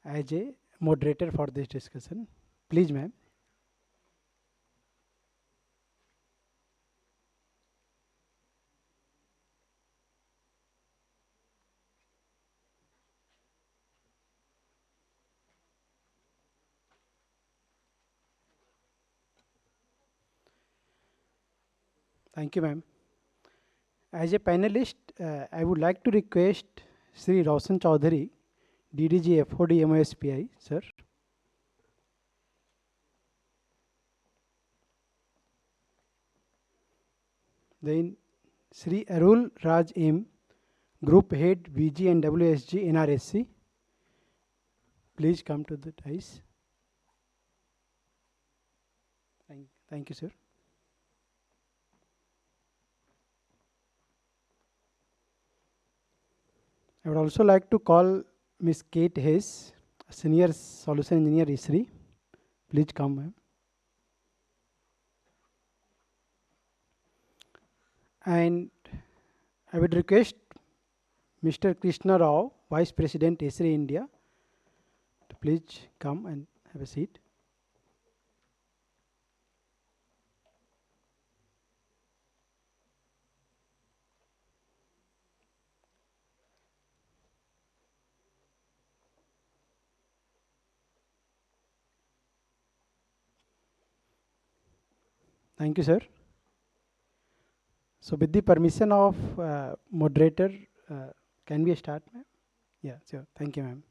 as a moderator for this discussion. Please, ma'am. Thank you, ma'am. As a panelist, I would like to request Sri Roshan Chaudhary, DDG FOD MoSPI, sir. Then Sri Arul Raj M, Group Head VG and WSG NRSC. Please come to the dais. Thank you, sir. I would also like to call Ms. Kate Hayes, Senior Solution Engineer, ISRI. Please come, ma'am. And I would request Mr. Krishna Rao, Vice President, ISRI India, to please come and have a seat. Thank you, sir. So with the permission of moderator, can we start, ma'am? Yeah, sure. Thank you, ma'am.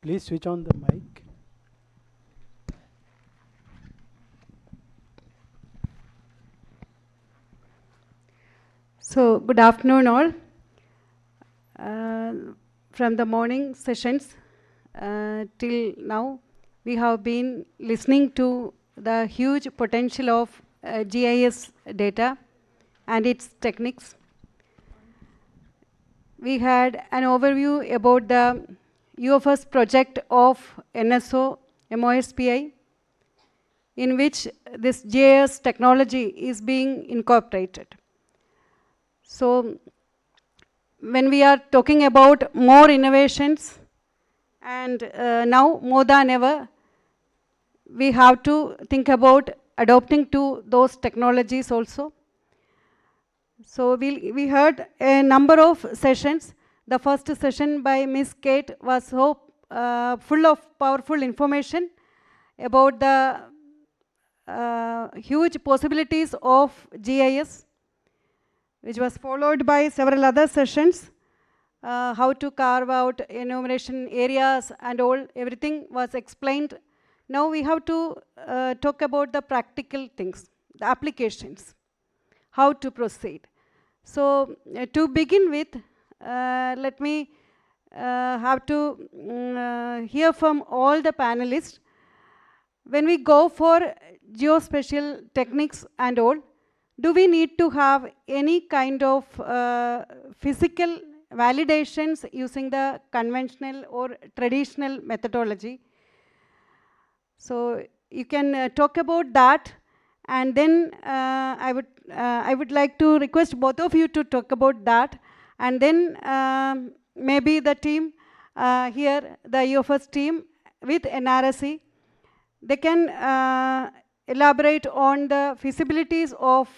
Please switch on the mic. So, good afternoon all. From the morning sessions till now, we have been listening to the huge potential of GIS data and its techniques. We had an overview about the UFS project of NSO MoSPI, in which this GIS technology is being incorporated. So, when we are talking about more innovations, and now more than ever, we have to think about adopting to those technologies also. So we heard a number of sessions. The first session by Ms. Kate was so full of powerful information about the huge possibilities of GIS, which was followed by several other sessions, how to carve out enumeration areas and all, everything was explained. Now we have to talk about the practical things, the applications, how to proceed. So to begin with, let me have to hear from all the panelists. When we go for geospatial techniques and all, do we need to have any kind of physical validations using the conventional or traditional methodology? So you can talk about that, and then I would like to request both of you to talk about that, and then maybe the team here, the UFS team with NRSC, they can elaborate on the feasibilities of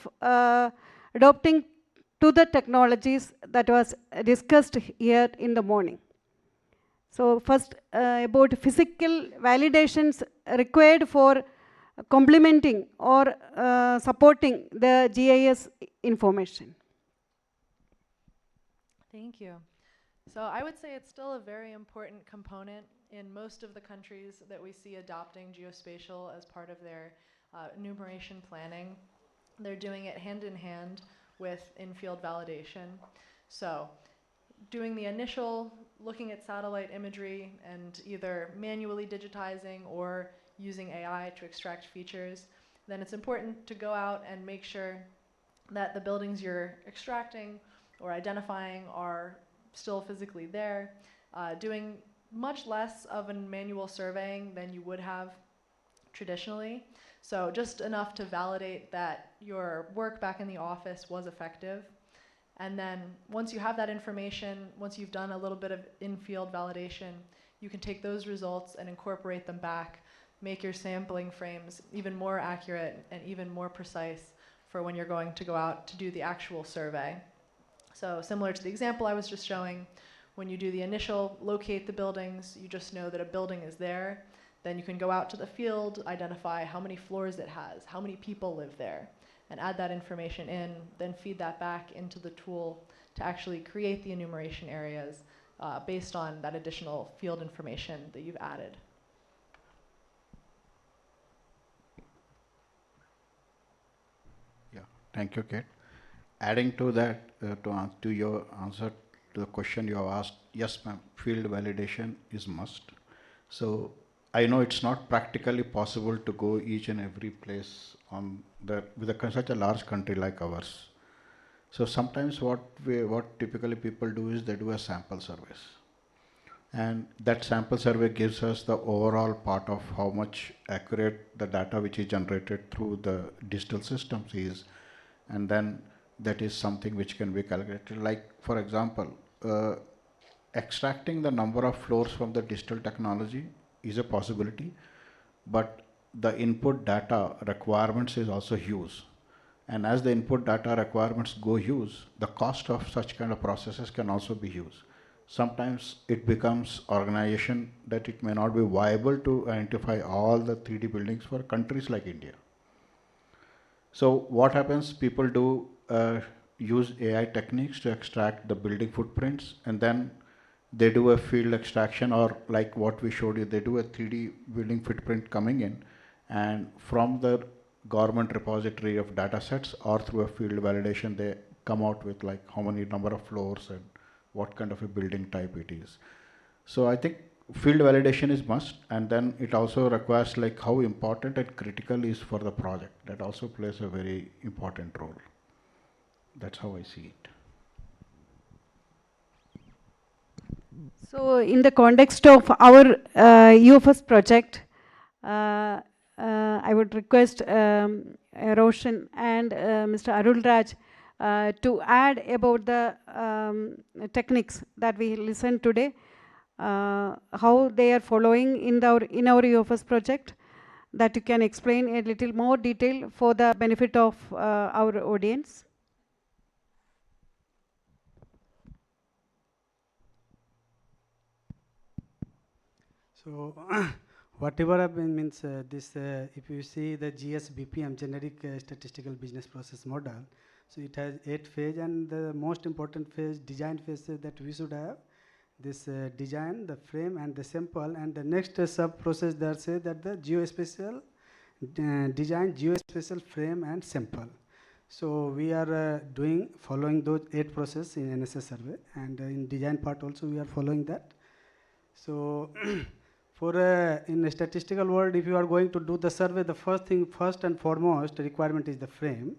adopting to the technologies that was discussed here in the morning. So first, about physical validations required for complementing or supporting the GIS information. Thank you. So I would say it's still a very important component in most of the countries that we see adopting geospatial as part of their enumeration planning. They're doing it hand in hand with in-field validation. So doing the initial looking at satellite imagery and either manually digitizing or using AI to extract features, then it's important to go out and make sure that the buildings you're extracting or identifying are still physically there. Doing much less of a manual surveying than you would have traditionally. So just enough to validate that your work back in the office was effective. And then once you have that information, once you've done a little bit of in-field validation, you can take those results and incorporate them back, make your sampling frames even more accurate and even more precise for when you're going to go out to do the actual survey. So similar to the example I was just showing, when you do the initial locate the buildings, you just know that a building is there. Then you can go out to the field, identify how many floors it has, how many people live there, and add that information in, then feed that back into the tool to actually create the enumeration areas based on that additional field information that you've added. Yeah, thank you, Kate. Adding to that, to your answer to the question you have asked, yes, ma'am, field validation is must. So I know it's not practically possible to go each and every place on with such a large country like ours. So sometimes what typically people do is they do a sample surveys. And that sample survey gives us the overall part of how much accurate the data which is generated through the digital systems is. And then that is something which can be calculated. Like, for example, extracting the number of floors from the digital technology is a possibility, but the input data requirements is also huge. And as the input data requirements go huge, the cost of such kind of processes can also be huge. Sometimes it becomes organization that it may not be viable to identify all the 3D buildings for countries like India. So what happens, people do use AI techniques to extract the building footprints, and then they do a field extraction, or like what we showed you, they do a 3D building footprint coming in, and from the government repository of data sets or through a field validation, they come out with like how many number of floors and what kind of a building type it is. So I think field validation is must, and then it also requires like how important and critical is for the project. That also plays a very important role. That's how I see it. So in the context of our UFS project, I would request Roshan and Mr. Arul Raj to add about the techniques that we listened today, how they are following in our UFS project, that you can explain a little more detail for the benefit of our audience. So whatever I means this, if you see the GSBPM, generic statistical business process model, so it has 8 phases, and the most important phase, design phase, that we should have this design, the frame, and the sample, and the next sub process there say that the geospatial design, geospatial frame, and sample. So we are following those 8 processes in NSS survey, and in design part also we are following that. So for in a statistical world, if you are going to do the survey, the first and foremost requirement is the frame.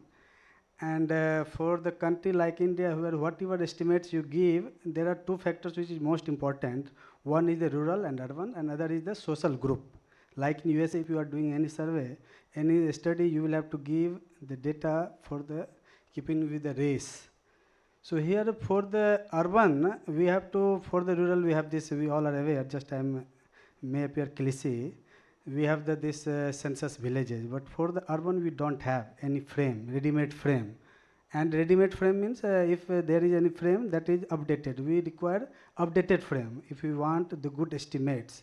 And for the country like India, where whatever estimates you give, there are 2 factors which is most important. One is the rural and urban, another is the social group. Like in USA, if you are doing any survey, any study, you will have to give the data for the keeping with the race. So here for the urban, we have to, for the rural, we have this, we all are aware, just may appear cliche, we have this census villages, but for the urban we don't have any frame, ready-made frame. And ready-made frame means if there is any frame that is updated, we require updated frame if we want the good estimates.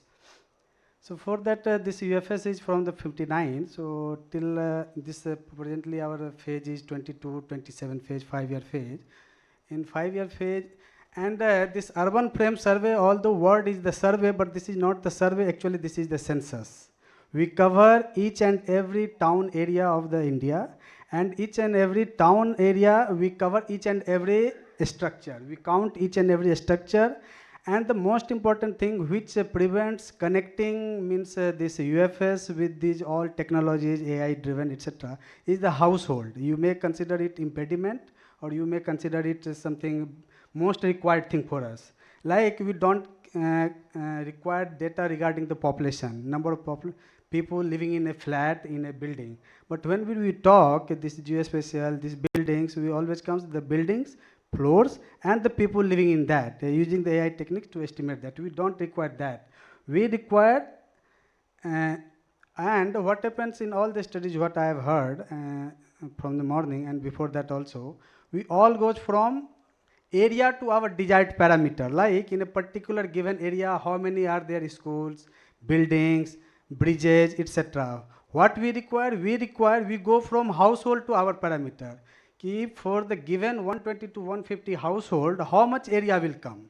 So for that this UFS is from the 59, so till this presently our phase is 22, 27 phase, 5-year phase. In 5-year phase, and this urban frame survey, although word is the survey, but this is not the survey, actually this is the census. We cover each and every town area of the India, and each and every town area we cover each and every structure. We count each and every structure, and the most important thing which prevents connecting means this UFS with these all technologies, AI driven, etc., is the household. You may consider it impediment, or you may consider it as something most required thing for us. Like we don't required data regarding the population, number of people living in a flat, in a building. But when we talk this geospatial, these buildings, we always comes the buildings, floors, and the people living in that. Using the AI techniques to estimate that. We don't require that. We require, and what happens in all the studies, what I have heard from the morning and before that also, we all goes from area to our desired parameter, like in a particular given area, how many are there schools, buildings, bridges, etc. What we require, we go from household to our parameter. For the given 120 to 150 household, how much area will come?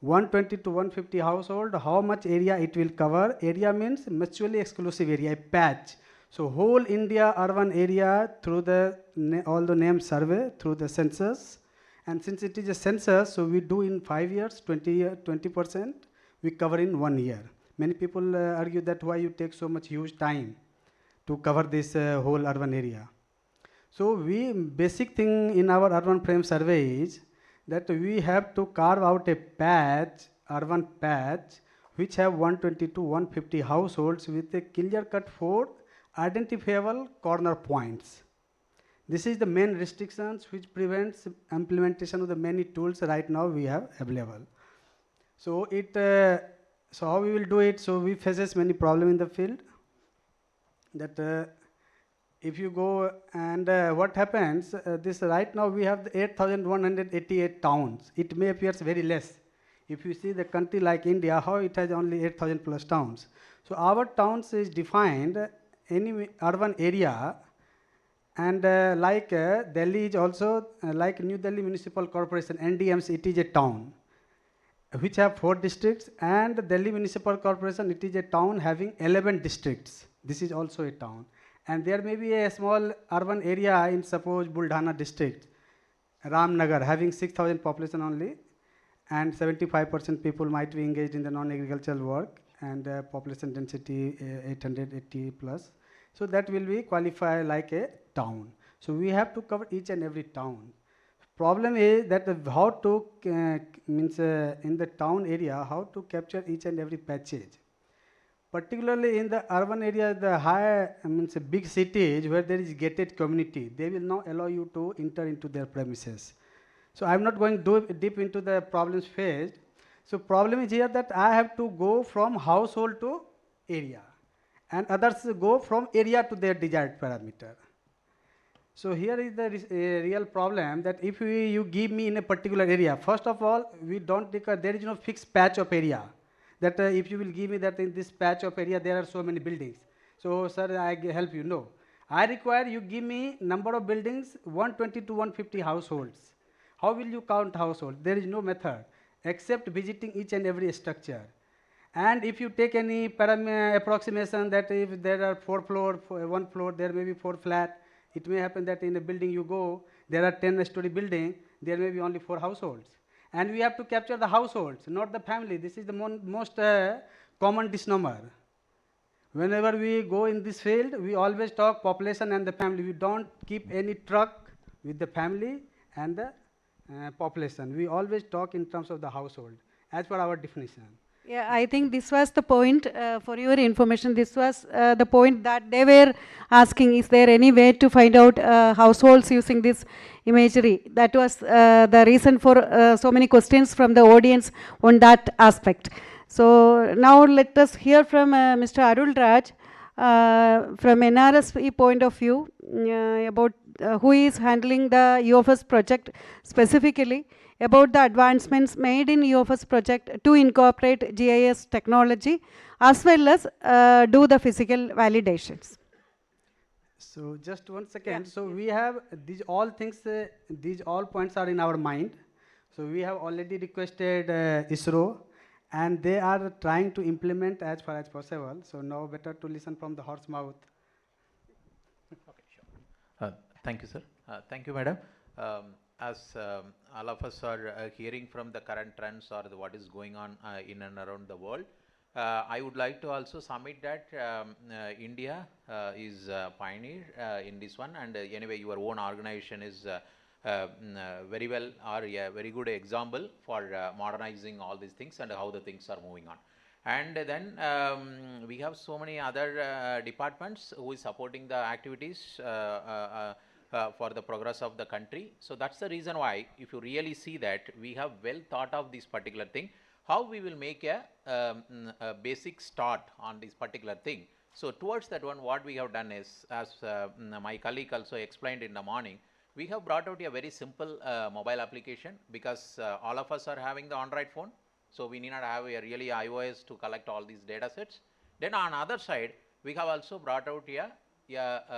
120 to 150 household, how much area it will cover? Area means mutually exclusive area, a patch. So whole India urban area through the all the name survey, through the census. And since it is a census, so we do in 5 years, 20%, we cover in 1 year. Many people argue that why you take so much huge time to cover this whole urban area. So basic thing in our urban frame survey is that we have to carve out a patch, urban patch, which have 120 to 150 households with a clear-cut 4 identifiable corner points. This is the main restrictions which prevents implementation of the many tools right now we have available. So so how we will do it? So we faces many problems in the field. That if you go and what happens, this right now we have 8,188 towns. It may appear very less. If you see the country like India, how it has only 8,000 plus towns. So our towns is defined any urban area. And like Delhi is also, like New Delhi Municipal Corporation, NDMC, it is a town, which have 4 districts, and Delhi Municipal Corporation, it is a town having 11 districts. This is also a town. And there may be a small urban area in, suppose, Buldhana district, Ramnagar, having 6,000 population only, and 75% people might be engaged in the non-agricultural work, and population density 880 plus. So that will be qualified like a town. So we have to cover each and every town. Problem is that how to means in the town area, how to capture each and every patches. Particularly in the urban area, the high means big cities where there is gated community, they will not allow you to enter into their premises. So I'm not going deep into the problems faced. So problem is here that I have to go from household to area, and others go from area to their desired parameter. So here is the real problem, that if you give me in a particular area, first of all, we don't require, there is no fixed patch of area. That if you will give me that in this patch of area there are so many buildings. So sir, I help you. No. I require you give me number of buildings, 120 to 150 households. How will you count households? There is no method except visiting each and every structure. And if you take any approximation that if there are 4 floors, 1 floor, there may be 4 flat. It may happen that in a building you go, there are 10-story building, there may be only 4 households. And we have to capture the households, not the family. This is the most common misnomer. Whenever we go in this field, we always talk population and the family. We don't keep any truck with the family and the population. We always talk in terms of the household, as per our definition. Yeah, I think this was the point, for your information, this was the point that they were asking, is there any way to find out households using this imagery? That was the reason for so many questions from the audience on that aspect. So now let us hear from Mr. Arul Raj from NRSP point of view about who is handling the UFS project specifically, about the advancements made in UFS project to incorporate GIS technology as well as do the physical validations. So just 1 second. Yeah. So we have these all things, these all points are in our mind. So we have already requested ISRO, and they are trying to implement as far as possible. So now better to listen from the horse mouth. Okay, sure. Thank you, sir. Thank you, madam. As all of us are hearing from the current trends or what is going on in and around the world, I would like to also submit that India is a pioneer in this one, and anyway your own organization is very well or a very good example for modernizing all these things and how the things are moving on. And then we have so many other departments who is supporting the activities for the progress of the country. So that's the reason why, if you really see that, we have well thought of this particular thing, how we will make a basic start on this particular thing. So towards that one, what we have done is, as my colleague also explained in the morning, we have brought out a very simple mobile application, because all of us are having the Android phone. So we need not have a really iOS to collect all these data sets. Then on other side, we have also brought out a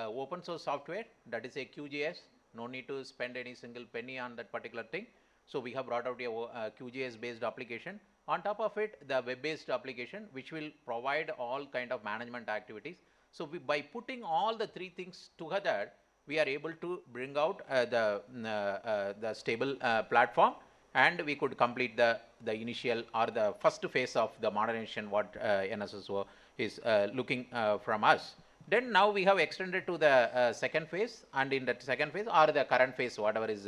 open source software, that is a QGIS. No need to spend any single penny on that particular thing. So we have brought out a QGIS based application. On top of it, the web based application, which will provide all kind of management activities. So by putting all the three things together, we are able to bring out the stable platform, and we could complete the initial or the first phase of the modernization what NSSO is looking from us. Then now we have extended to the second phase, and in that second phase or the current phase, whatever is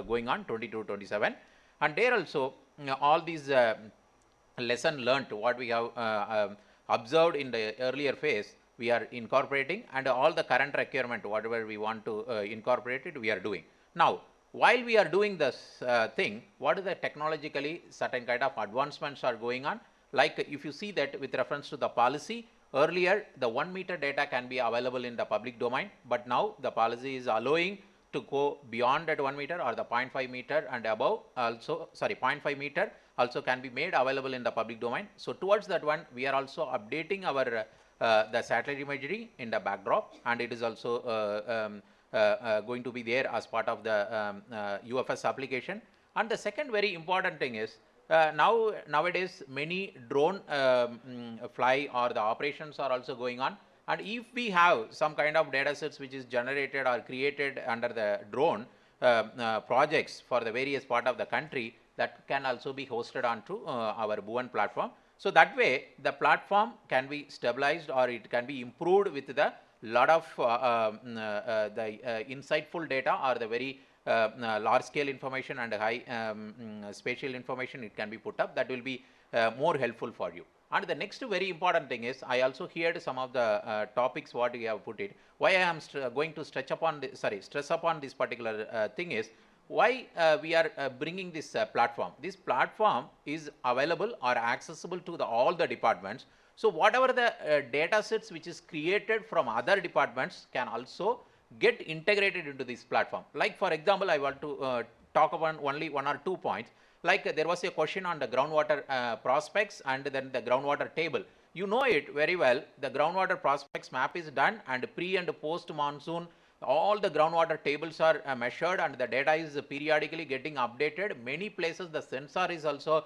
going on, 22-27, and there also all these lesson learned what we have observed in the earlier phase, we are incorporating, and all the current requirement whatever we want to incorporate it, we are doing. Now while we are doing this thing, what is the technologically certain kind of advancements are going on? Like if you see that with reference to the policy, earlier the 1 meter data can be available in the public domain, but now the policy is allowing to go beyond that 1 meter or the 0.5 meter and above also, 0.5 meter also can be made available in the public domain. So towards that one, we are also updating our the satellite imagery in the backdrop, and it is also going to be there as part of the UFS application. And the second very important thing is, nowadays many drone fly or the operations are also going on, and if we have some kind of data sets which is generated or created under the drone projects for the various part of the country, that can also be hosted onto our Bhuvan platform. So that way the platform can be stabilized or it can be improved with the lot of insightful data or the very large scale information and high spatial information it can be put up. That will be more helpful for you. And the next very important thing is, I also heard some of the topics what you have put it. Why I am going to stress upon this particular thing is, why we are bringing this platform. This platform is available or accessible to all the departments. So whatever the data sets which is created from other departments can also get integrated into this platform. Like for example, I want to talk about only 1 or 2 points. Like there was a question on the groundwater prospects and then the groundwater table. You know it very well, the groundwater prospects map is done, and pre and post monsoon all the groundwater tables are measured, and the data is periodically getting updated. Many places the sensor is also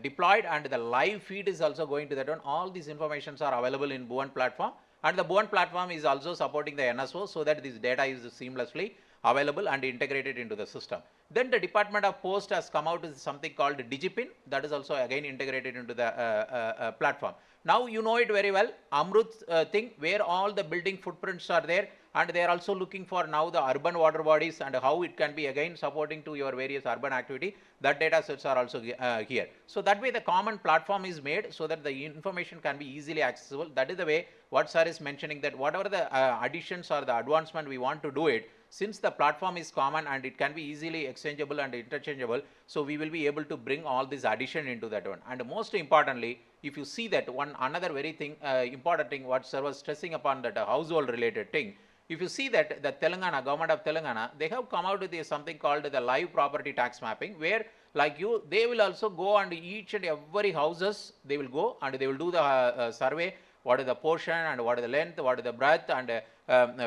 deployed, and the live feed is also going to that one. All these informations are available in Bhuvan platform, and the Bhuvan platform is also supporting the NSO, so that this data is seamlessly available and integrated into the system. Then the Department of Post has come out with something called DigiPin, that is also again integrated into the platform. Now you know it very well, Amrut thing, where all the building footprints are there, and they are also looking for now the urban water bodies and how it can be again supporting to your various urban activity. That data sets are also here. So that way the common platform is made so that the information can be easily accessible. That is the way what sir is mentioning, that whatever the additions or the advancement we want to do it, since the platform is common and it can be easily exchangeable and interchangeable, so we will be able to bring all this addition into that one. And most importantly, if you see that one another very thing important thing what sir was stressing upon, that household related thing, if you see that the Telangana, government of Telangana, they have come out with something called the live property tax mapping, where like you, they will also go and each and every houses, they will go and they will do the survey, what is the portion and what is the length, what is the breadth, and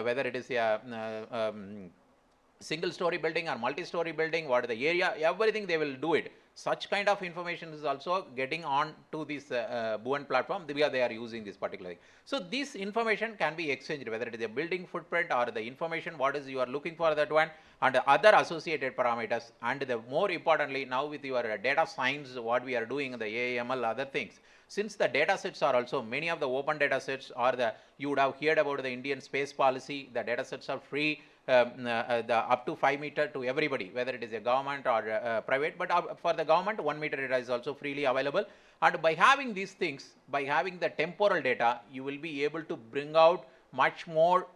whether it is a single story building or multi-story building, what is the area, everything they will do it. Such kind of information is also getting on to this Bhuvan platform, where they are using this particular thing. So this information can be exchanged, whether it is a building footprint or the information what is you are looking for that one, and other associated parameters. And the more importantly, now with your data science, what we are doing, the AML, other things, since the data sets are also many of the open data sets, or the you would have heard about the Indian space policy, the data sets are free. the up to 5 meter to everybody, whether it is a government or private, but for the government 1 meter data is also freely available. And by having these things, by having the temporal data, you will be able to bring out much more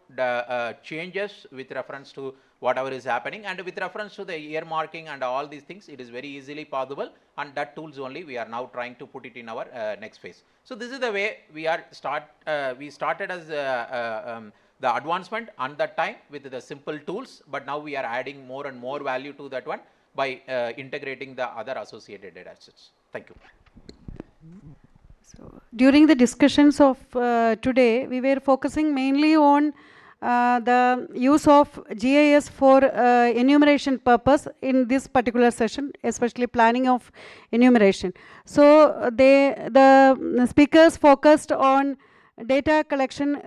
changes with reference to whatever is happening, and with reference to the earmarking and all these things, it is very easily possible, and that tools only we are now trying to put it in our next phase. So this is the way we are we started as the advancement on that time with the simple tools, but now we are adding more and more value to that one by integrating the other associated data sets. Thank you. So, during the discussions of today, we were focusing mainly on the use of GIS for enumeration purpose in this particular session, especially planning of enumeration. So, the speakers focused on data collection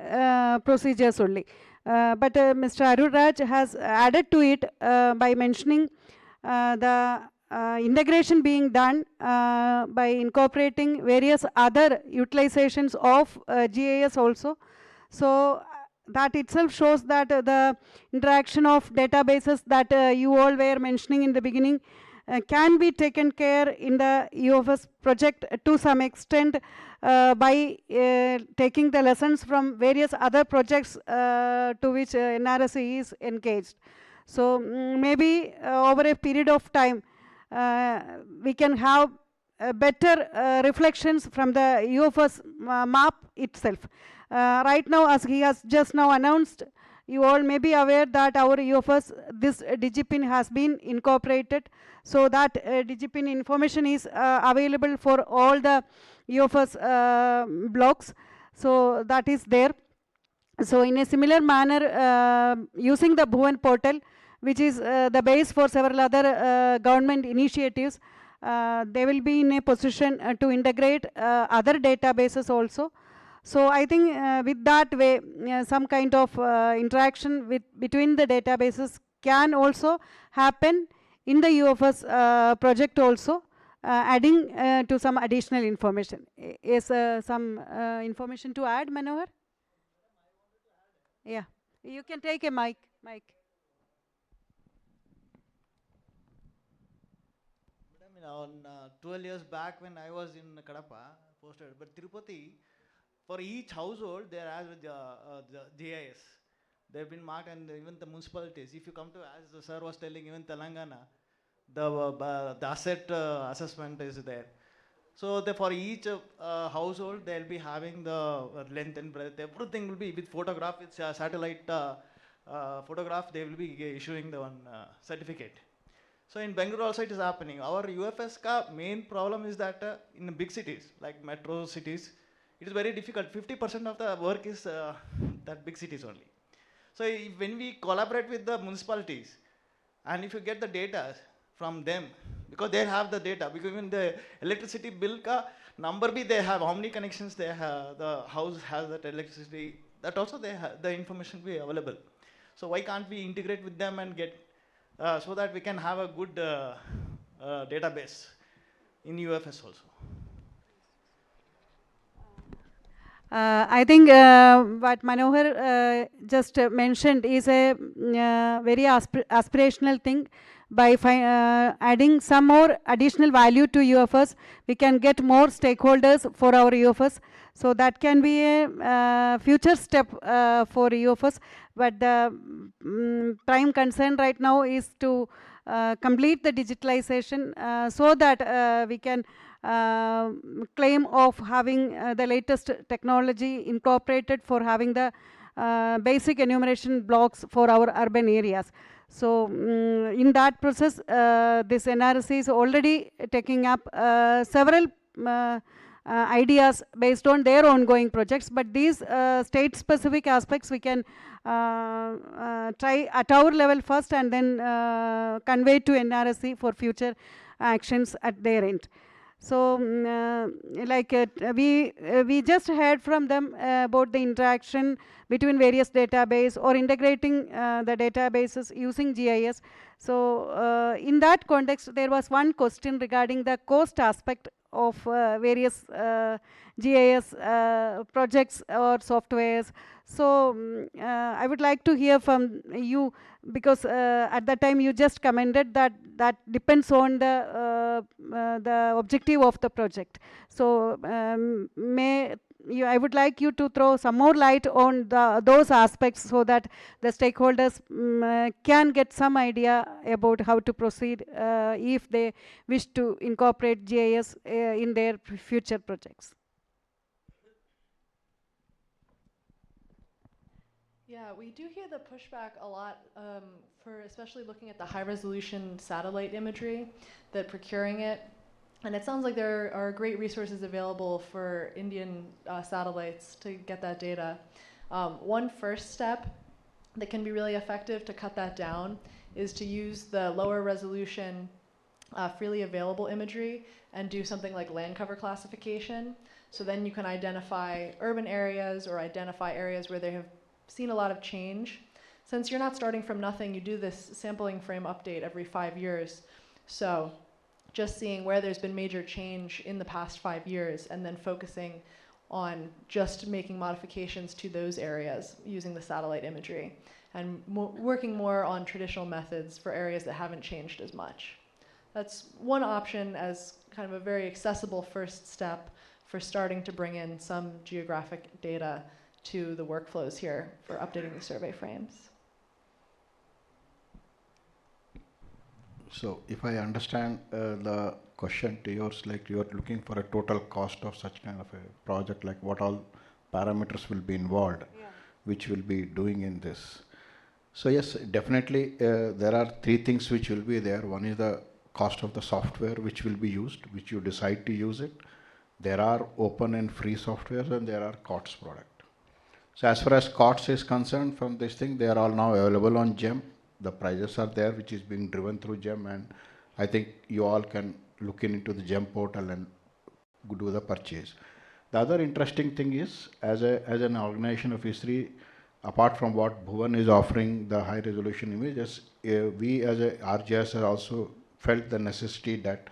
procedures only. But Mr. Arun Raj has added to it by mentioning the integration being done by incorporating various other utilizations of GIS also. So that itself shows that the interaction of databases that you all were mentioning in the beginning can be taken care in the UFS project to some extent by taking the lessons from various other projects to which NRSE is engaged. So maybe over a period of time we can have better reflections from the UFS map itself. Right now, as he has just now announced, you all may be aware that our UFS, this DigiPin has been incorporated, so that DigiPin information is available for all the UFS blocks, so that is there. So in a similar manner, using the Bhuvan portal, which is the base for several other government initiatives, they will be in a position to integrate other databases also. So I think with that way, some kind of interaction between the databases can also happen in the UFS project also, adding to some additional information. Is some information to add, Manohar? Yeah, you can take a mic. On 12 years back when I was in Kadapa, posted, but Tirupati, for each household there has the GIS. They've been marked, and even the municipalities. If you come to, as the sir was telling, even Telangana, the asset assessment is there. So for each household, they'll be having the length and breadth. Everything will be with photograph, with satellite photograph. They will be issuing the one certificate. So in Bangalore also it is happening. Our UFS main problem is that in big cities, like metro cities, it is very difficult. 50% of the work is that big cities only. So when we collaborate with the municipalities, and if you get the data from them, because they have the data, because even the electricity bill number bhi they have, how many connections they have, the house has that electricity, that also they have, the information be available. So why can't we integrate with them and get so that we can have a good database in UFS also. I think what Manohar just mentioned is a very aspirational thing. By adding some more additional value to UFS, we can get more stakeholders for our UFS. So that can be a future step for UFS. But the prime concern right now is to complete the digitalization so that we can claim of having the latest technology incorporated for having the basic enumeration blocks for our urban areas. So in that process, this NRC is already taking up several ideas based on their ongoing projects, but these state-specific aspects we can try at our level first and then convey to NRSC for future actions at their end. So we just heard from them about the interaction between various database or integrating the databases using GIS. So in that context, there was one question regarding the cost aspect of various GIS projects or softwares. So I would like to hear from you, because at that time you just commented that that depends on the objective of the project. So I would like you to throw some more light on those aspects, so that the stakeholders can get some idea about how to proceed if they wish to incorporate GIS in their future projects. Yeah, we do hear the pushback a lot for especially looking at the high resolution satellite imagery, that procuring it. And it sounds like there are great resources available for Indian satellites to get that data. One first step that can be really effective to cut that down is to use the lower resolution freely available imagery and do something like land cover classification. So then you can identify urban areas or identify areas where they have seen a lot of change. Since you're not starting from nothing, you do this sampling frame update every 5 years. So just seeing where there's been major change in the past 5 years and then focusing on just making modifications to those areas using the satellite imagery, and working more on traditional methods for areas that haven't changed as much. That's one option as kind of a very accessible first step for starting to bring in some geographic data to the workflows here for updating the survey frames. So if I understand the question to yours, like you are looking for a total cost of such kind of a project, like what all parameters will be involved, which will be doing in this. So yes, definitely there are three things which will be there. One is the cost of the software which will be used, which you decide to use it. There are open and free softwares, and there are COTS product. So as far as COTS is concerned, from this thing, they are all now available on GEM. The prices are there, which is being driven through GEM, and I think you all can look into the GEM portal and do the purchase. The other interesting thing is, as an organization of P-3, apart from what Bhuvan is offering, the high resolution images, we as a RGS have also felt the necessity that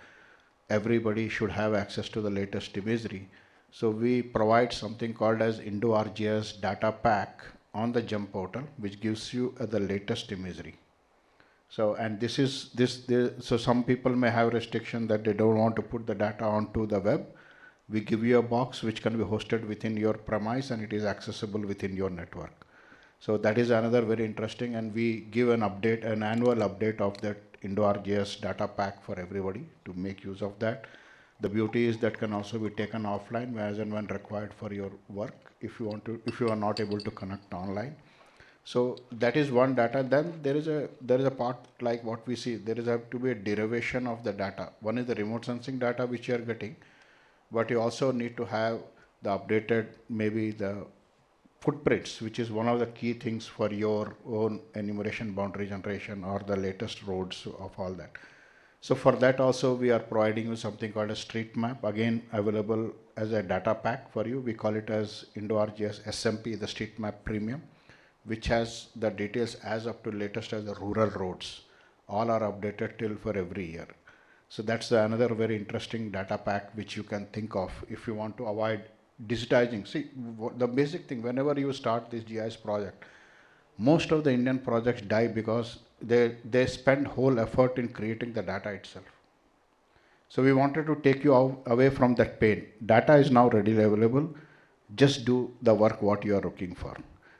everybody should have access to the latest imagery. So we provide something called as Indo-RGS data pack on the GEM portal, which gives you the latest imagery. So, and so some people may have restriction that they don't want to put the data onto the web. We give you a box which can be hosted within your premise, and it is accessible within your network. So that is another very interesting, and we give an update, an annual update of that Indo-RGS data pack for everybody to make use of that. The beauty is that can also be taken offline as and when required for your work, if you are not able to connect online. So that is one data. Then there is a part like what we see. There is have to be a derivation of the data. One is the remote sensing data which you are getting, but you also need to have the updated, maybe the footprints, which is one of the key things for your own enumeration boundary generation or the latest roads of all that. So for that also we are providing you something called a street map, again available as a data pack for you. We call it as Indo-RGS SMP, the street map premium, which has the details as up to latest as the rural roads. All are updated till for every year. So that's another very interesting data pack which you can think of if you want to avoid digitizing. See, the basic thing, whenever you start this GIS project, most of the Indian projects die because they spend whole effort in creating the data itself. So we wanted to take you away from that pain. Data is now readily available. Just do the work what you are looking for,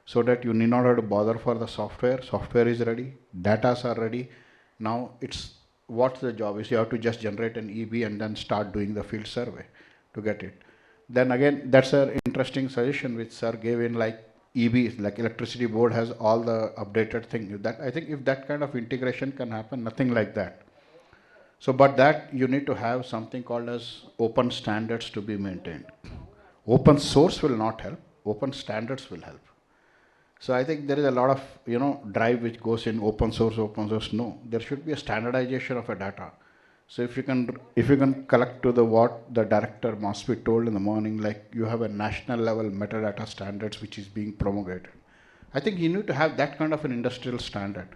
so that you need not have to bother for the software. Software is ready, datas are ready. Now it's what the job is. You have to just generate an EB and then start doing the field survey to get it. Then again, that's an interesting suggestion which sir gave in, like EB, like electricity board has all the updated thing. That I think if that kind of integration can happen, nothing like that. So, but that you need to have something called as open standards to be maintained. Open source will not help. Open standards will help. So I think there is a lot of drive which goes in open source. No, there should be a standardization of a data. So if you can collect to the what the director MoSPI told in the morning, like you have a national level metadata standards which is being promulgated. I think you need to have that kind of an industrial standard.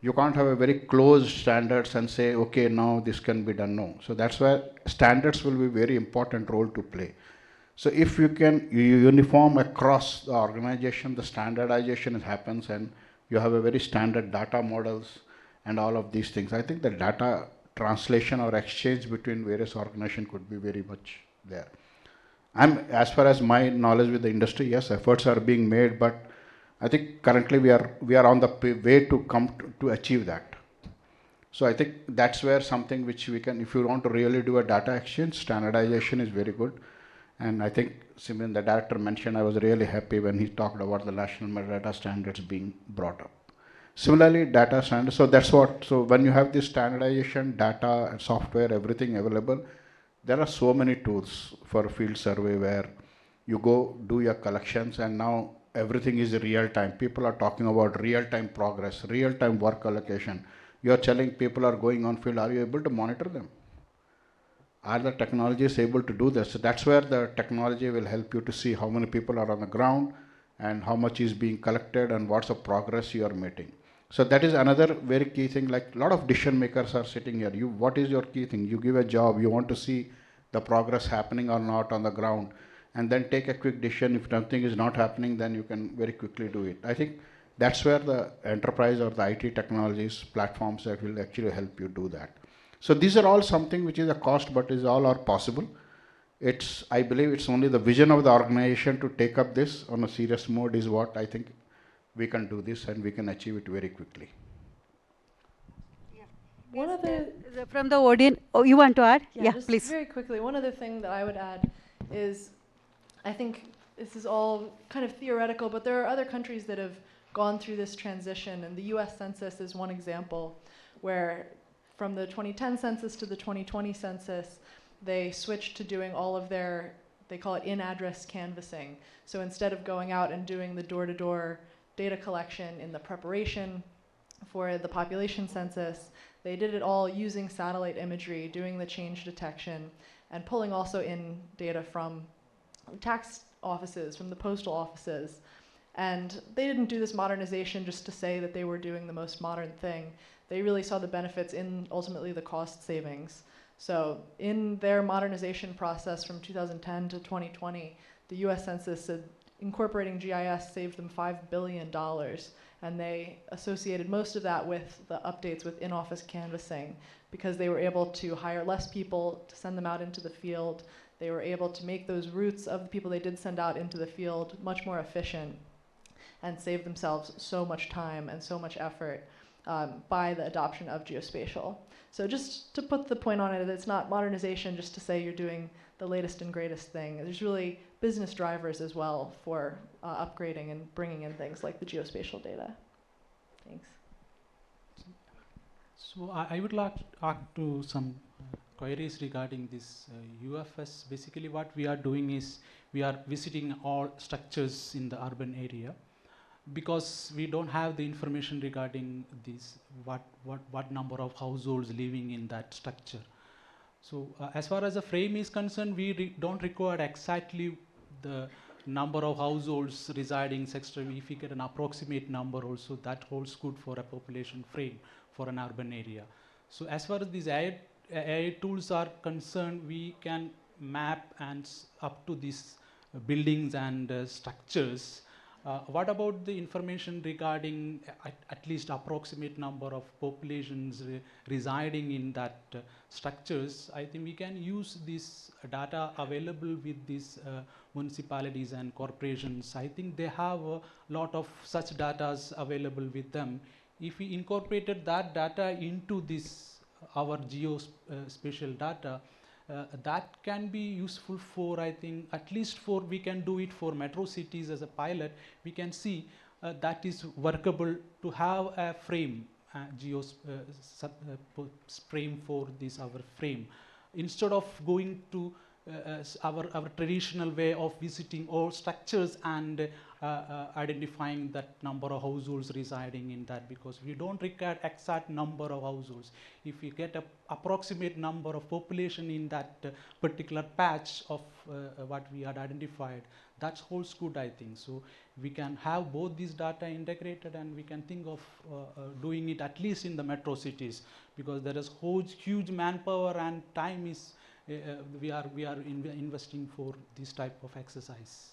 You can't have a very closed standards and say, okay, now this can be done. No. So that's where standards will be very important role to play. So if you can uniform across the organization, the standardization happens, and you have a very standard data models and all of these things. I think the data translation or exchange between various organizations could be very much there. As far as my knowledge with the industry, yes, efforts are being made, but I think currently we are on the way to come to achieve that. So I think that's where something which we can, if you want to really do a data exchange, standardization is very good. And I think Simon, the director, mentioned, I was really happy when he talked about the national metadata standards being brought up. Similarly, data standards, so that's what, so when you have this standardization, data and software, everything available, there are so many tools for a field survey where you go do your collections, and now everything is real time. People are talking about real time progress, real time work allocation. You're telling people are going on field, are you able to monitor them? Are the technologies able to do this? So that's where the technology will help you to see how many people are on the ground and how much is being collected and what's the progress you are making. So that is another very key thing. Like a lot of decision makers are sitting here. What is your key thing? You give a job, you want to see the progress happening or not on the ground, and then take a quick decision. If something is not happening, then you can very quickly do it. I think that's where the enterprise or the IT technologies platforms that will actually help you do that. So these are all something which is a cost, but is all are possible. I believe it's only the vision of the organization to take up this on a serious mode is what I think we can do this, and we can achieve it very quickly. One other from the audience, oh, you want to add? Yeah, just please. very quickly, one other thing that I would add is, I think this is all kind of theoretical, but there are other countries that have gone through this transition, and the US Census is one example where from the 2010 census to the 2020 census, they switched to doing all of their, they call it in-address canvassing. So instead of going out and doing the door-to-door data collection in the preparation for the population census, they did it all using satellite imagery, doing the change detection, and pulling also in data from tax offices, from the postal offices. And they didn't do this modernization just to say that they were doing the most modern thing. They really saw the benefits in ultimately the cost savings. So in their modernization process from 2010 to 2020, the US Census said incorporating GIS saved them $5 billion. And they associated most of that with the updates with in-office canvassing, because they were able to hire less people to send them out into the field. They were able to make those routes of the people they did send out into the field much more efficient and save themselves so much time and so much effort by the adoption of geospatial. So just to put the point on it, it's not modernization just to say you're doing the latest and greatest thing. There's really business drivers as well for upgrading and bringing in things like the geospatial data. Thanks. So I would like to ask to some queries regarding this UFS. Basically what we are doing is we are visiting all structures in the urban area, because we don't have the information regarding this, what number of households living in that structure. So as far as the frame is concerned, we don't require exactly the number of households residing, etc. If we get an approximate number also, that holds good for a population frame for an urban area. So as far as these AI tools are concerned, we can map and up to these buildings and structures. What about the information regarding at least approximate number of populations residing in that structures? I think we can use this data available with these municipalities and corporations. I think they have a lot of such data available with them. If we incorporated that data into this our geospatial data, that can be useful for, I think, at least for, we can do it for metro cities as a pilot. We can see that is workable to have a frame, frame for this our frame. Instead of going to our traditional way of visiting all structures and identifying that number of households residing in that, because we don't require exact number of households. If we get an approximate number of population in that particular patch of what we had identified, that holds good, I think. So we can have both these data integrated, and we can think of doing it at least in the metro cities, because there is huge manpower and time is we are investing for this type of exercise.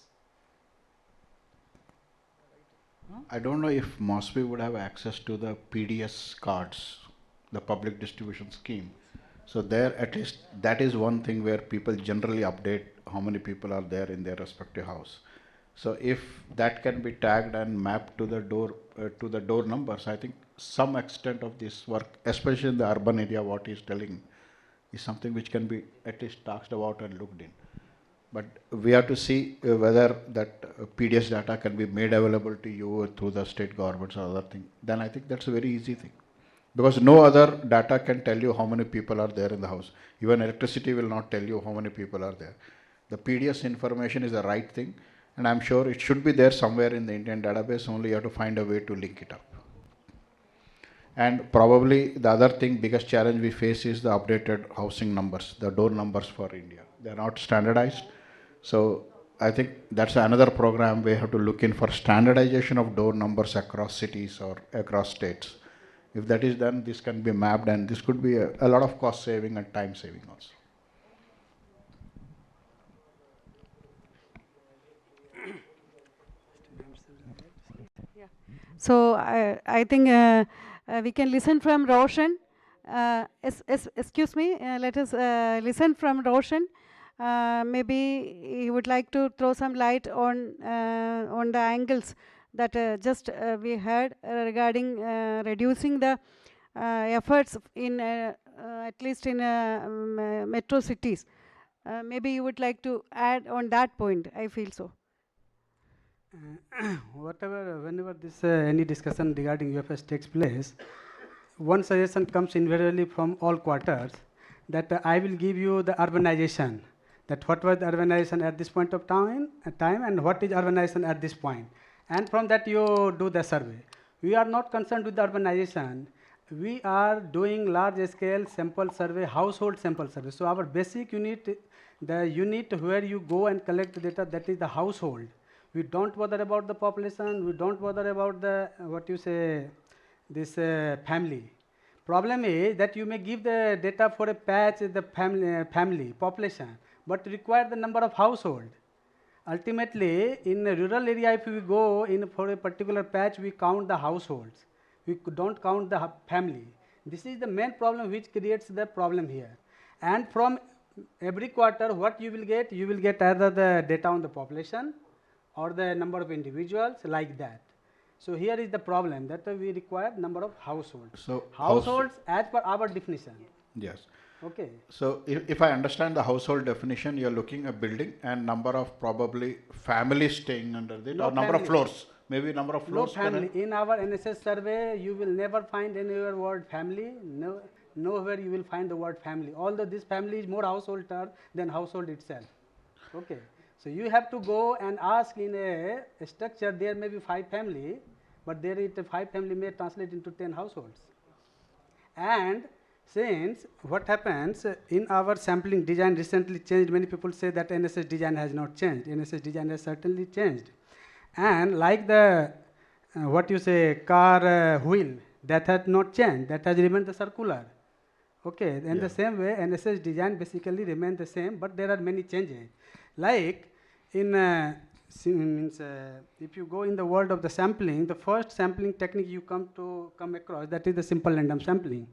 I don't know if MoSPI would have access to the PDS cards, the public distribution scheme. So there, at least that is one thing where people generally update how many people are there in their respective house. So if that can be tagged and mapped to the door numbers, I think some extent of this work, especially in the urban area, what he's telling is something which can be at least talked about and looked in. But we have to see whether that PDS data can be made available to you through the state governments or other thing. Then I think that's a very easy thing. Because no other data can tell you how many people are there in the house. Even electricity will not tell you how many people are there. The PDS information is the right thing, and I'm sure it should be there somewhere in the Indian database, only you have to find a way to link it up. And probably the other thing, biggest challenge we face is the updated housing numbers, the door numbers for India. They are not standardized. So I think that's another program we have to look in for standardization of door numbers across cities or across states. If that is done, this can be mapped, and this could be a lot of cost saving and time saving also. Yeah. So I think we can listen from Roshan. Excuse me, let us listen from Roshan. Maybe he would like to throw some light on the angles that just we heard regarding reducing the efforts in at least in metro cities. Maybe you would like to add on that point. I feel so. Whenever this any discussion regarding UFS takes place, one suggestion comes invariably from all quarters that I will give you the urbanization, that what was the urbanization at this point of time and what is urbanization at this point, and from that you do the survey. We are not concerned with the urbanization. We are doing large scale sample survey, household sample survey. So our basic unit, the unit where you go and collect data, that is the household. We don't bother about the population. We don't bother about the this family. Problem is that you may give the data for a patch, the family population, but require the number of household. Ultimately, in a rural area, if we go in for a particular patch, we count the households. We don't count the family. This is the main problem which creates the problem here. And from every quarter, what you will get either the data on the population or the number of individuals, like that. So here is the problem, that we require number of households. So households as per our definition. Yes. Okay. So if I understand the household definition, you're looking at building and number of probably families staying under it, or number of floors. Maybe number of floors. No family. In our NSS survey, you will never find anywhere word family. No, nowhere you will find the word family. Although this family is more household term than household itself. Okay. So you have to go and ask in a structure, there may be 5 family, but there is 5 family may translate into 10 households. And since what happens in our sampling design recently changed, many people say that NSS design has not changed. NSS design has certainly changed. And like the car wheel, that has not changed, that has remained the circular. Okay, in the same way, NSS design basically remains the same, but there are many changes. Like in if you go in the world of the sampling, the first sampling technique you come across, that is the simple random sampling.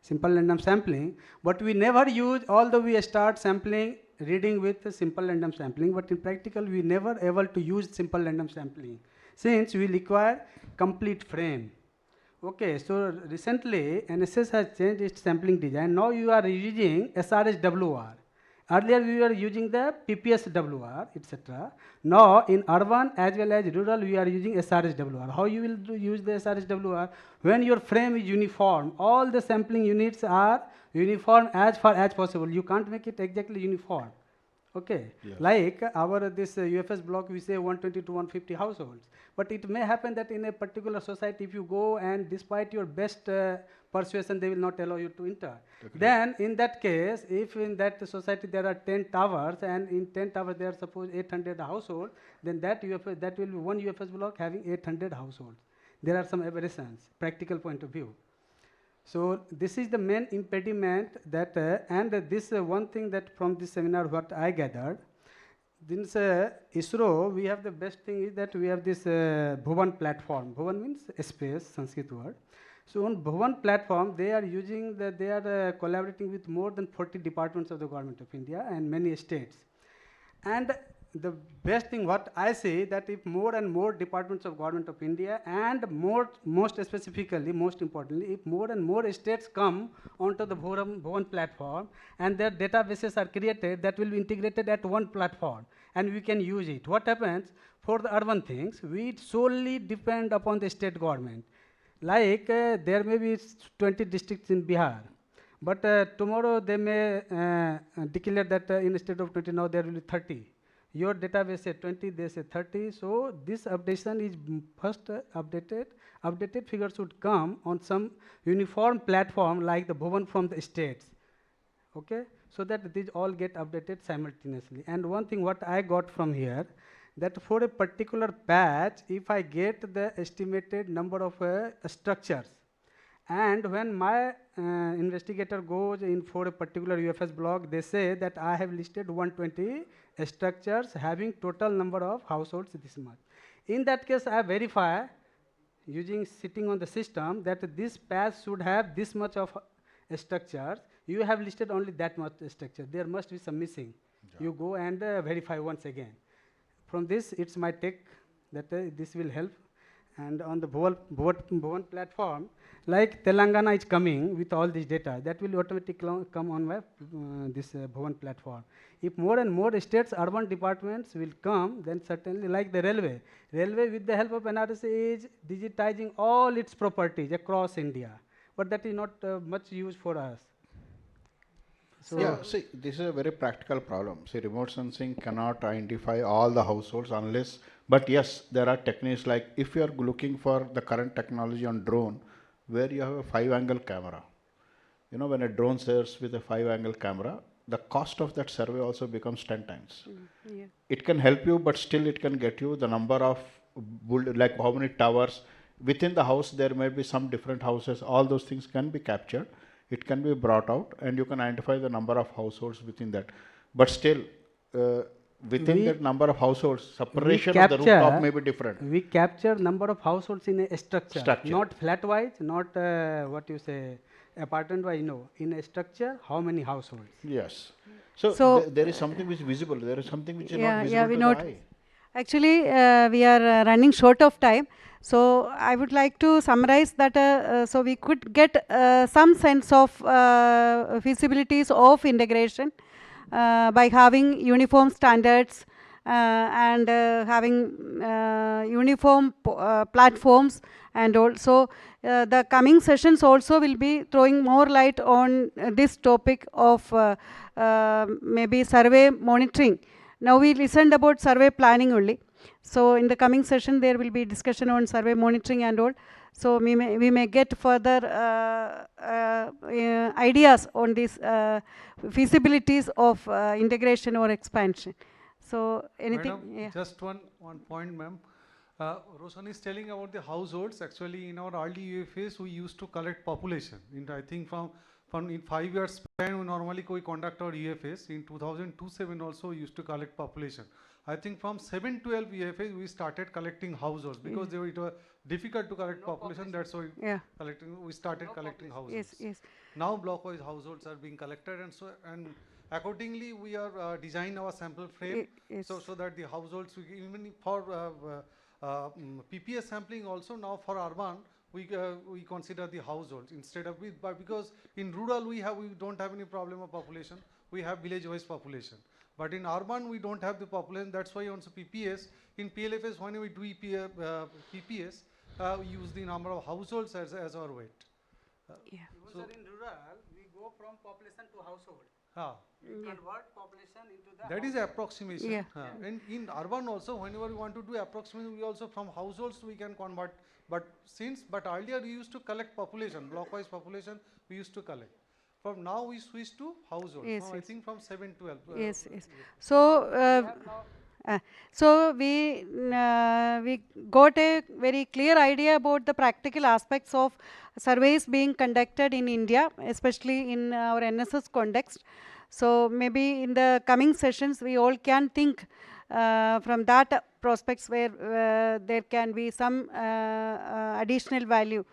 Simple random sampling, but we never use, although we start sampling reading with the simple random sampling, but in practical we never able to use simple random sampling, since we require complete frame. Okay, so recently NSS has changed its sampling design. Now you are using SRSWR. Earlier we were using the PPSWR, etc. Now in urban as well as rural we are using SRSWR. How you will use the SRSWR? When your frame is uniform, all the sampling units are uniform as far as possible. You can't make it exactly uniform. Okay, Yes. like our this UFS block, we say 120 to 150 households, but it may happen that in a particular society, if you go and despite your best persuasion, they will not allow you to enter. Agreed. Then in that case, if in that society there are 10 towers and in 10 towers there are suppose 800 households, then that UFS, that will be one UFS block having 800 households. There are some aberrations, practical point of view. So this is the main impediment that, and this one thing that from this seminar what I gathered, this ISRO, we have the best thing is that we have this Bhuvan platform. Bhuvan means space, Sanskrit word. So on Bhuvan platform, they are using they are collaborating with more than 40 departments of the government of India and many states. And the best thing what I say that if more and more departments of government of India and most specifically, most importantly, if more and more states come onto the Bhuvan platform and their databases are created, that will be integrated at one platform and we can use it. What happens for the urban things, we solely depend upon the state government. Like there may be 20 districts in Bihar, but tomorrow they may declare that instead of 20 now there will be 30. Your database say 20, they say 30. So this updation is first updated figures should come on some uniform platform like the Bhuvan from the states. Okay, so that these all get updated simultaneously. And one thing what I got from here, that for a particular patch, if I get the estimated number of structures, and when my investigator goes in for a particular UFS block, they say that I have listed 120 structures having total number of households this much. In that case, I verify using sitting on the system that this patch should have this much of structures. You have listed only that much structure. There must be some missing. Yeah. You go and verify once again. From this, it's my take that this will help. And on the Bhuvan platform, like Telangana is coming with all this data, that will automatically come on this Bhuvan platform. If more and more states, urban departments will come, then certainly like the railway. Railway with the help of NRC is digitizing all its properties across India. But that is not much use for us. So yeah, see, this is a very practical problem. See, remote sensing cannot identify all the households unless, but yes, there are techniques like if you are looking for the current technology on drone, where you have a 5-angle camera. You know, when a drone serves with a 5-angle camera, the cost of that survey also becomes 10 times. Yeah. It can help you, but still it can get you the number of, like how many towers. Within the house, there may be some different houses. All those things can be captured. It can be brought out and you can identify the number of households within that. But still, within that number of households, separation of the rooftop may be different. We capture number of households in a structure. Not flat-wise, not what you say, apartment-wise, no. In a structure, how many households? Yes. So there is something which is visible, there is something which is not visible to the eye. Actually, we are running short of time. So I would like to summarize that so we could get some sense of feasibilities of integration by having uniform standards and having uniform platforms, and also the coming sessions also will be throwing more light on this topic of maybe survey monitoring. Now we listened about survey planning only. So in the coming session there will be discussion on survey monitoring and all. So we may get further ideas on these feasibilities of integration or expansion. So anything? Madam, Yeah. just one point, ma'am. Roshan is telling about the households. Actually, in our early UFAs, we used to collect population. I think from in 5 years span, we normally conduct our UFAs. In 2002-07 also, we used to collect population. I think from 7-12 UFAs, we started collecting households because it was difficult to collect population. That's why we started collecting households. Yes, yes. Now block-wise households are being collected, and accordingly we are design our sample frame so that the households, even for PPS sampling also now for urban, we consider the households instead of because in rural we don't have any problem of population. We have village-wise population. But in urban, we don't have the population. That's why also PPS, in PLFS, when we do PPS, we use the number of households as our weight. So in rural, we go from population to household. You Yeah. convert population into the That is approximation. Yeah. And in urban also, whenever we want to do approximation, we also from households we can convert. But earlier we used to collect population, block-wise population we used to collect. From now we switch to household. Yes, From I yes. think from 712. Yes, yes. Yeah. So, we have now so we got a very clear idea about the practical aspects of surveys being conducted in India, especially in our NSS context. So maybe in the coming sessions, we all can think from that prospects where there can be some additional value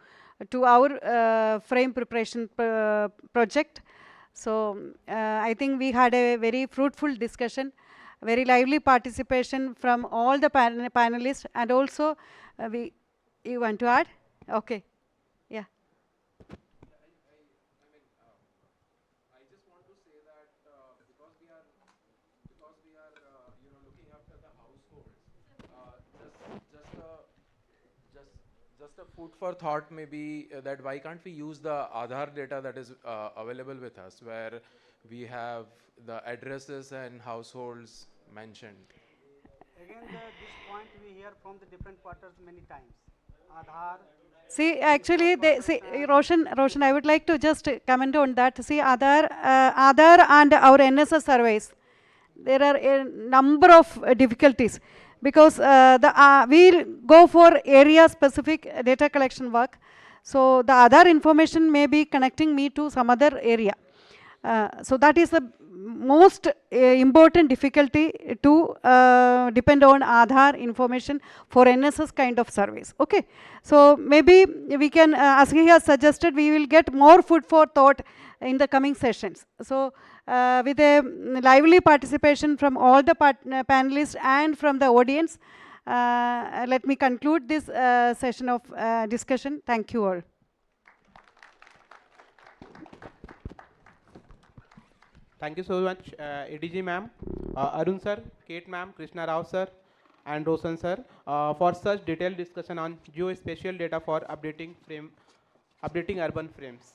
to our frame preparation project. So I think we had a very fruitful discussion, very lively participation from all the panelists, and also you want to add? Okay, yeah. I just want to say that because we are looking after the households, just just a food for thought maybe that why can't we use the Aadhaar data that is available with us, where we have the addresses and households mentioned. again this point we hear from the different quarters many times. Aadhaar. See, actually, Roshan, I would like to just comment on that. See, Aadhaar and our NSS surveys, there are a number of difficulties because we'll go for area-specific data collection work. So the other information may be connecting me to some other area. So that is the most important difficulty to depend on Aadhaar information for NSS kind of surveys. Okay, so maybe we can, as he has suggested, we will get more food for thought in the coming sessions. So with a lively participation from all the panelists and from the audience, let me conclude this session of discussion. Thank you all. Thank you so much, ADG ma'am, Arun sir, Kate ma'am, Krishna Rao sir, and Roshan sir, for such detailed discussion on geospatial data for updating urban frames.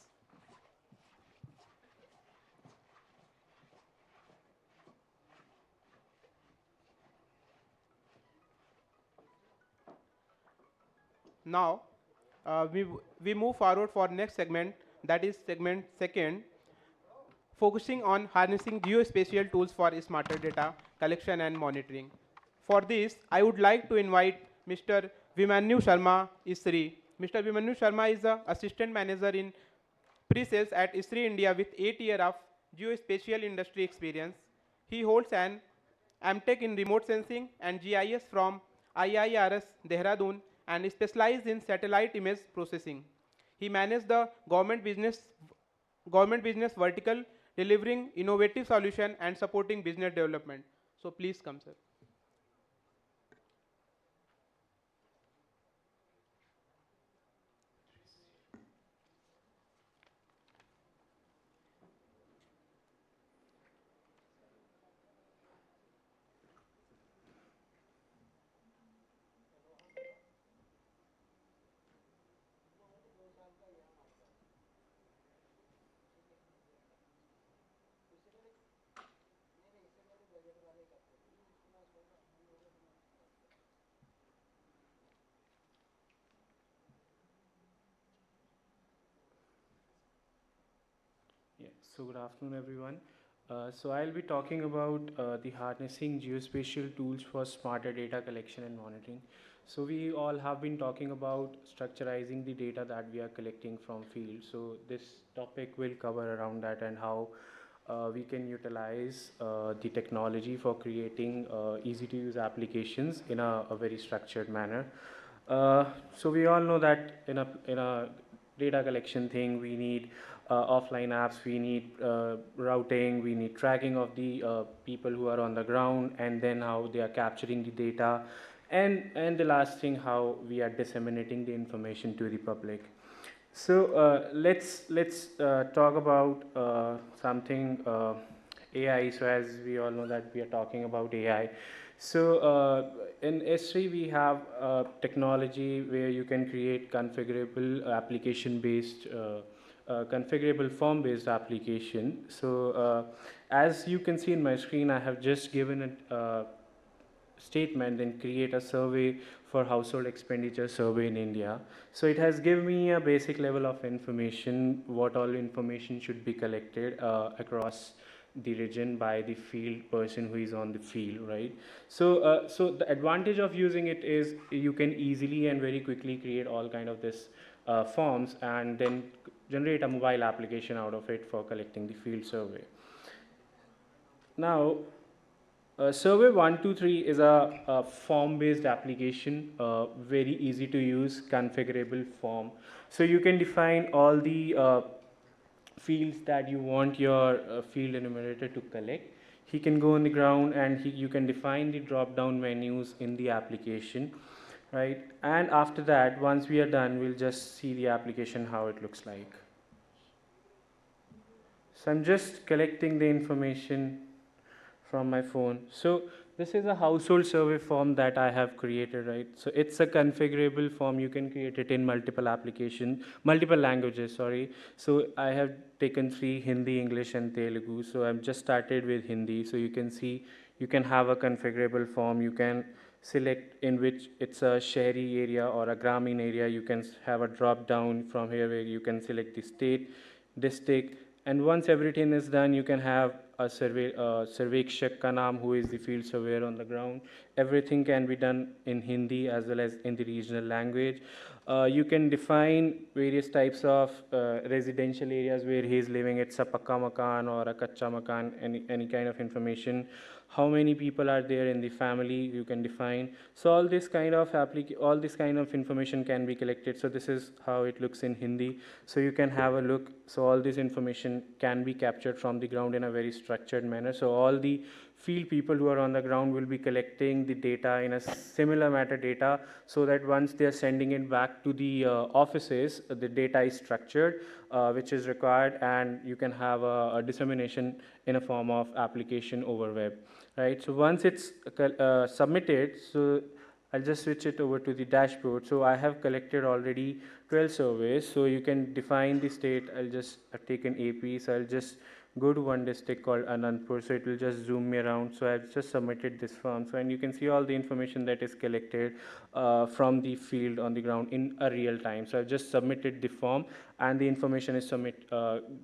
Now, we move forward for next segment, that is segment second, focusing on harnessing geospatial tools for smarter data collection and monitoring. For this, I would like to invite Mr. Vimanyu Sharma, ISRI. Mr. Vimanyu Sharma is the Assistant Manager in Pre-Sales at ISRI India with 8 years of geospatial industry experience. He holds an MTech in remote sensing and GIS from IIRS Dehradun and specialized in satellite image processing. He managed the government business vertical, delivering innovative solution and supporting business development. So please come, sir. Yeah, so good afternoon, everyone. So I'll be talking about the harnessing geospatial tools for smarter data collection and monitoring. So we all have been talking about structurizing the data that we are collecting from field. So this topic will cover around that and how we can utilize the technology for creating easy to use applications in a very structured manner. So we all know that in a data collection thing, we need offline apps, we need routing, we need tracking of the people who are on the ground, and then how they are capturing the data, and the last thing, how we are disseminating the information to the public. So let's talk about something AI. So as we all know that we are talking about AI. So in S3 we have technology where you can create configurable application-based configurable form-based application. So as you can see in my screen, I have just given a statement, then create a survey for household expenditure survey in India. So it has given me a basic level of information, what all information should be collected across the region by the field person who is on the field, right? So so the advantage of using it is you can easily and very quickly create all kind of this forms and then generate a mobile application out of it for collecting the field survey. Now, Survey 123 is a form-based application, very easy to use, configurable form. So you can define all the fields that you want your field enumerator to collect. He can go on the ground and you can define the drop-down menus in the application, right? And after that, once we are done, we'll just see the application, how it looks like. So I'm just collecting the information from my phone. So this is a household survey form that I have created, right? So it's a configurable form. You can create it in multiple languages, sorry. So I have taken 3, Hindi, English and Telugu. So I've just started with Hindi. So you can see, you can have a configurable form. You can select in which it's a Shahri area or a Gramin area. You can have a drop down from here where you can select the state, district, and once everything is done, you can have a Sarvekshak ka naam, who is the field surveyor on the ground. Everything can be done in Hindi as well as in the regional language. You can define various types of residential areas where he is living. It's a pakka makan or a kacha makan, any kind of information. How many people are there in the family, you can define. So all this kind of information can be collected. So this is how it looks in Hindi. So you can have a look. So all this information can be captured from the ground in a very structured manner. So all the field people who are on the ground will be collecting the data in a similar metadata, so that once they are sending it back to the offices, the data is structured, which is required, and you can have a dissemination in a form of application over web, right? So once it's submitted, so I'll just switch it over to the dashboard. So I have collected already 12 surveys. So you can define the state. I've taken AP. So I'll just go to one district called Anandpur. So it will just zoom me around. So I've just submitted this form. So, and you can see all the information that is collected from the field on the ground in a real time. So I've just submitted the form, and the information is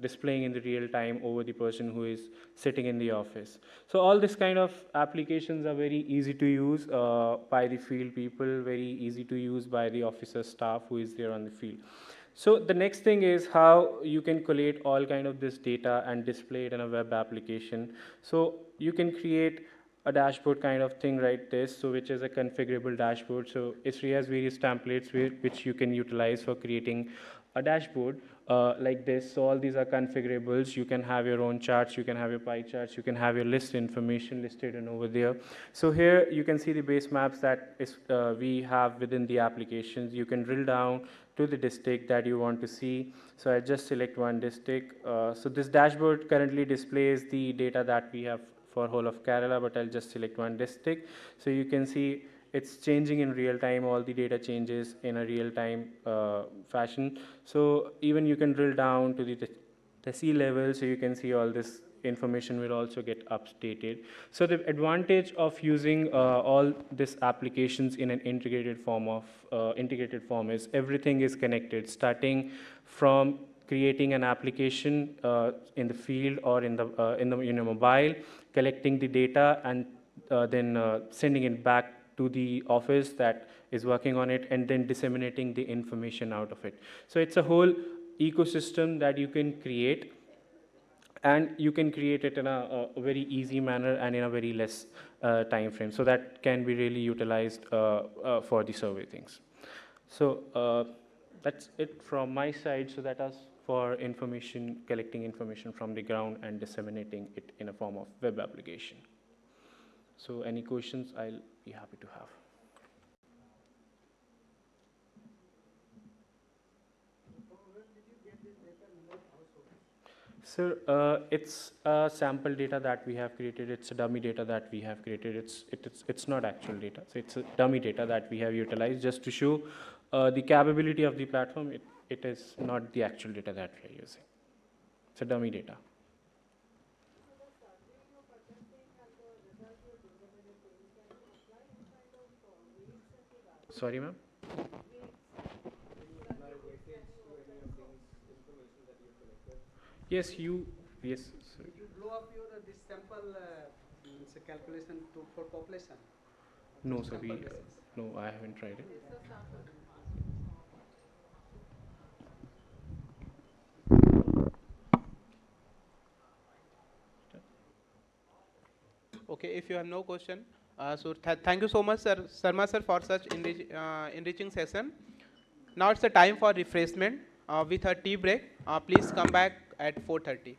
displaying in the real time over the person who is sitting in the office. So all this kind of applications are very easy to use by the field people, very easy to use by the officer staff who is there on the field. So the next thing is how you can collate all kind of this data and display it in a web application. So you can create a dashboard kind of thing, right? So which is a configurable dashboard. So Esri has various templates which you can utilize for creating a dashboard like this. So all these are configurables. You can have your own charts, you can have your pie charts, you can have your list information listed and over there. So here you can see the base maps that we have within the applications. You can drill down to the district that you want to see. So I just select one district. So this dashboard currently displays the data that we have for whole of Kerala, but I'll just select one district. So you can see it's changing in real time. All the data changes in a real time fashion. So even you can drill down to the sea level, so you can see all this information will also get updated. So the advantage of using all these applications in an integrated form is everything is connected, starting from creating an application in the field or in the mobile, collecting the data, and then sending it back to the office that is working on it, and then disseminating the information out of it. So it's a whole ecosystem that you can create, and you can create it in a very easy manner and in a very less time frame. So that can be really utilized for the survey things. So that's it from my side. So that is for information, collecting information from the ground and disseminating it in a form of web application. So any questions, I'll be happy to have. Sir, it's a sample data that we have created. It's a dummy data that we have created. It's not actual data. So it's a dummy data that we have utilized just to show the capability of the platform. it is not the actual data that we are using. It's a dummy data. Sorry, ma'am? Yes, yes. Sorry. You blow up your this sample calculation for population. No, sir. No, I haven't tried it. Okay, if you have no question, so thank you so much, sir, Sarma sir, for such enriching session. Now it's the time for refreshment with a tea break. Please come back at 4:30.